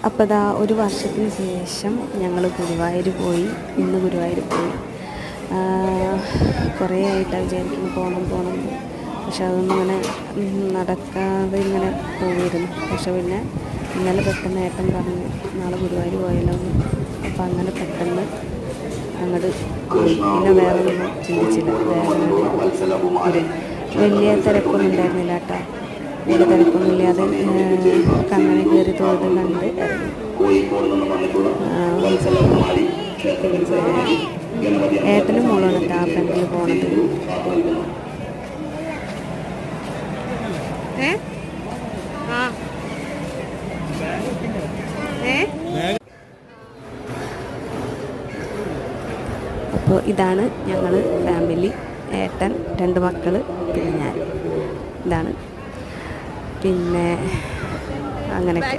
അപ്പോൾ ഇതാ ഒരു വർഷത്തിന് ശേഷം ഞങ്ങൾ ഗുരുവായൂർ പോയി. ഇന്ന് ഗുരുവായൂർ പോയി. കുറേ ആയിട്ടാണ് വിചാരിക്കുന്നു പോകണം. പക്ഷെ അതൊന്നും ഇങ്ങനെ നടക്കാതെ ഇങ്ങനെ പോയിരുന്നു. പക്ഷെ പിന്നെ ഇന്നലെ പെട്ടെന്ന് ഏട്ടൻ പറഞ്ഞു നാളെ ഗുരുവായൂർ പോയാലോ എന്ന്. അപ്പം അങ്ങനെ പെട്ടെന്ന് അങ്ങോട്ട് പിന്നെ വേറെ ഒന്നും ചിന്തിച്ചില്ല. വലിയ തിരക്കൊന്നും ഉണ്ടായിരുന്നില്ല കേട്ടോ. വലിയ തിരക്കൊന്നും ഇല്ലാതെ കണ്ണനെ കയറി തൊഴുത് കണ്ട് ഏട്ടനും മോളാണ് കേട്ടോ ആ ഫ്രണ്ടിൽ പോണത്. അപ്പോൾ ഇതാണ് ഞങ്ങൾ ഫാമിലി. ഏട്ടൻ, 2 മക്കൾ, പിന്നെ ഞാൻ. ഇതാണ് പിന്നെ അങ്ങനെയൊക്കെ.